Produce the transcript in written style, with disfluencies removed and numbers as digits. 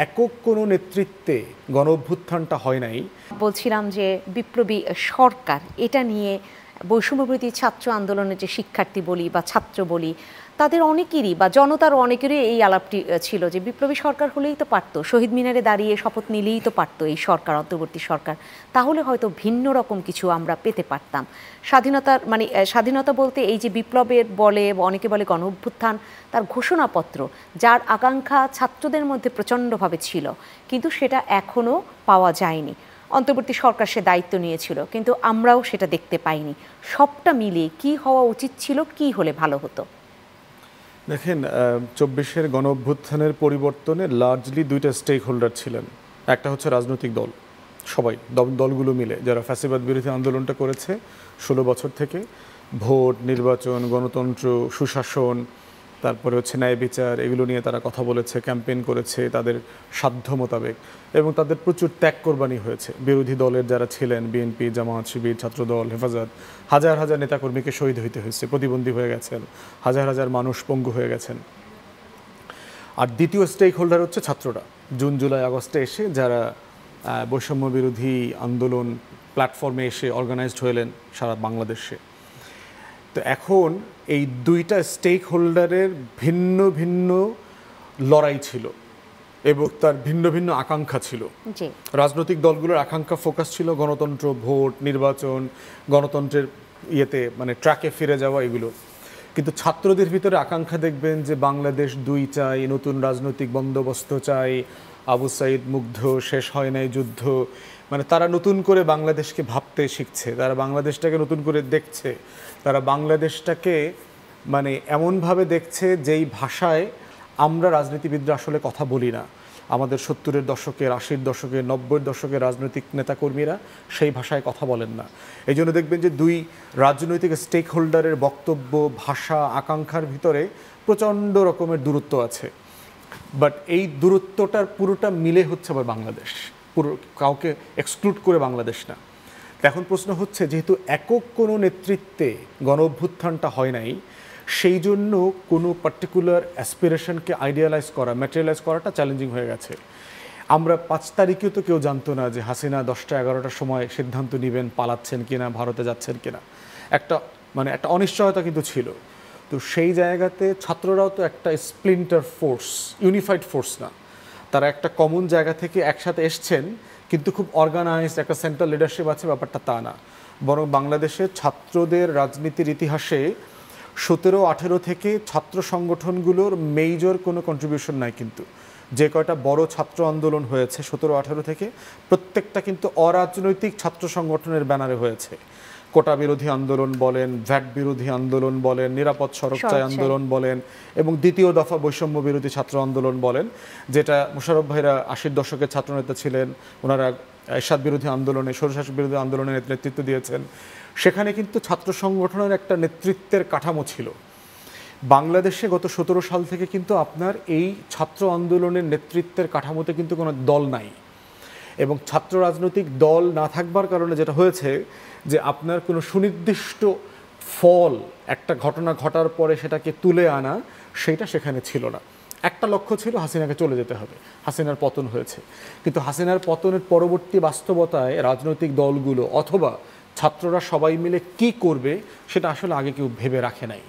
একক কোনো নেতৃত্বে গণ অভ্যুত্থানটা হয় নাই। বলছিলাম যে বিপ্লবী সরকার, এটা নিয়ে বৈষম্যবিরোধী ছাত্র আন্দোলনের যে শিক্ষার্থী বলি বা ছাত্র বলি, তাদের অনেকেরই বা জনতার অনেকেরই এই আলাপটি ছিল যে বিপ্লবী সরকার হলেই তো পারতো, শহীদ মিনারে দাঁড়িয়ে শপথ নিলেই তো পারতো এই সরকার, অন্তর্বর্তী সরকার, তাহলে হয়তো ভিন্ন রকম কিছু আমরা পেতে পারতাম। স্বাধীনতার মানে স্বাধীনতা বলতে এই যে বিপ্লবের বলে, অনেকে বলে গণ অভ্যুত্থান, তার ঘোষণাপত্র, যার আকাঙ্ক্ষা ছাত্রদের মধ্যে প্রচণ্ডভাবে ছিল, কিন্তু সেটা এখনও পাওয়া যায়নি। অন্তর্বর্তী সরকার সে দায়িত্ব নিয়েছিল, কিন্তু আমরাও সেটা দেখতে পাইনি। সবটা মিলিয়ে কি হওয়া উচিত ছিল, কি হলে ভালো হতো? দেখেন, ২৪-এর গণ অভ্যুত্থানের পরিবর্তনে লার্জলি দুইটা স্টেক হোল্ডার ছিলেন। একটা হচ্ছে রাজনৈতিক দল, সবাই দলগুলো মিলে যারা ফ্যাসিবাদ বিরোধী আন্দোলনটা করেছে ১৬ বছর থেকে, ভোট, নির্বাচন, গণতন্ত্র, সুশাসন, তারপরে হচ্ছে ন্যায় বিচার, এগুলো নিয়ে তারা কথা বলেছে, ক্যাম্পেইন করেছে তাদের সাধ্য মোতাবেক, এবং তাদের প্রচুর ত্যাগ কোরবানি হয়েছে। বিরোধী দলের যারা ছিলেন, বিএনপি, জামায়াত শিবির, ছাত্রদল, হেফাজত, হাজার হাজার নেতাকর্মীকে শহীদ হইতে হয়েছে, প্রতিবন্ধী হয়ে গেছেন, হাজার হাজার মানুষ পঙ্গু হয়ে গেছেন। আর দ্বিতীয় স্টেক হোল্ডার হচ্ছে ছাত্ররা, জুন, জুলাই, আগস্টে এসে যারা বৈষম্য বিরোধী আন্দোলন প্ল্যাটফর্মে এসে অর্গানাইজড হলেন সারা বাংলাদেশে। তো এখন এই দুইটা স্টেক হোল্ডারের ভিন্ন ভিন্ন লড়াই ছিল এবং তার ভিন্ন ভিন্ন আকাঙ্ক্ষা ছিল। রাজনৈতিক দলগুলোর আকাঙ্ক্ষা ফোকাস ছিল গণতন্ত্র, ভোট, নির্বাচন, গণতন্ত্রের ইয়েতে মানে ট্র্যাকে ফিরে যাওয়া, এগুলো। কিন্তু ছাত্রদের ভিতরে আকাঙ্ক্ষা দেখবেন যে বাংলাদেশ ২ চাই, নতুন রাজনৈতিক বন্দোবস্ত চাই, আবু সাইদ মুগ্ধ, শেষ হয় নাই যুদ্ধ, মানে তারা নতুন করে বাংলাদেশকে ভাবতে শিখছে, তারা বাংলাদেশটাকে নতুন করে দেখছে, তারা বাংলাদেশটাকে মানে এমনভাবে দেখছে যেই ভাষায় আমরা রাজনীতিবিদরা আসলে কথা বলি না। আমাদের ৭০-এর দশকের, ৮০-র দশকের, ৯০-এর দশকের রাজনৈতিক নেতাকর্মীরা সেই ভাষায় কথা বলেন না। এই জন্য দেখবেন যে দুই রাজনৈতিক স্টেক হোল্ডারের বক্তব্য, ভাষা, আকাঙ্ক্ষার ভিতরে প্রচণ্ড রকমের দূরত্ব আছে। বাট এই দূরত্বটার পুরোটা মিলে হচ্ছে আবার বাংলাদেশ, পুরো কাউকে এক্সক্লুড করে বাংলাদেশ না। এখন প্রশ্ন হচ্ছে, যেহেতু একক কোনো নেতৃত্বে গণ অভ্যুত্থানটা হয় নাই, সেই জন্য কোনো পার্টিকুলার অ্যাসপিরেশনকে আইডিয়ালাইজ করা, ম্যাটেরিয়ালাইজ করাটা চ্যালেঞ্জিং হয়ে গেছে। আমরা ৫ তারিখেও তো কেউ জানতো না যে হাসিনা ১০টা-১১টার সময় সিদ্ধান্ত নেবেন পালাচ্ছেন কিনা, ভারতে যাচ্ছেন কিনা। একটা অনিশ্চয়তা কিন্তু ছিল। তো সেই জায়গাতে ছাত্ররাও তো একটা স্প্লিন্টার ফোর্স, ইউনিফাইড ফোর্স না। তারা একটা কমন জায়গা থেকে একসাথে এসছেন, কিন্তু খুব অর্গানাইজড একটা সেন্ট্রাল লিডারশিপ আছে, ব্যাপারটা তা না। বরং বাংলাদেশের ছাত্রদের রাজনীতির ইতিহাসে ১৭-১৮ থেকে ছাত্র সংগঠনগুলোর মেজর কোনো কন্ট্রিবিউশন নাই। কিন্তু যে কয়টা বড় ছাত্র আন্দোলন হয়েছে ১৭-১৮ থেকে, প্রত্যেকটা কিন্তু অরাজনৈতিক ছাত্র সংগঠনের ব্যানারে হয়েছে। কোটা বিরোধী আন্দোলন বলেন, ভ্যাট বিরোধী আন্দোলন বলেন, নিরাপদ সড়ক চাই আন্দোলন বলেন, এবং দ্বিতীয় দফা বৈষম্য বিরোধী ছাত্র আন্দোলন বলেন, যেটা মোশাররফ ভাইরা ৮০-র দশকের ছাত্রনেতা ছিলেন, ওনারা এরশাদ বিরোধী আন্দোলনে, স্বৈরশাসক বিরোধী আন্দোলনের নেতৃত্ব দিয়েছেন। সেখানে কিন্তু ছাত্র সংগঠনের একটা নেতৃত্বের কাঠামো ছিল। বাংলাদেশে গত ১৭ সাল থেকে কিন্তু আপনার এই ছাত্র আন্দোলনের নেতৃত্বের কাঠামোতে কিন্তু কোনো দল নাই, এবং ছাত্র রাজনৈতিক দল না থাকবার কারণে যেটা হয়েছে যে আপনার কোনো সুনির্দিষ্ট ফল, একটা ঘটনা ঘটার পরে সেটাকে তুলে আনা, সেটা সেখানে ছিল না। একটা লক্ষ্য ছিল হাসিনাকে চলে যেতে হবে, হাসিনার পতন হয়েছে। কিন্তু হাসিনার পতনের পরবর্তী বাস্তবতায় রাজনৈতিক দলগুলো অথবা ছাত্ররা সবাই মিলে কি করবে সেটা আসলে আগে কেউ ভেবে রাখে নাই।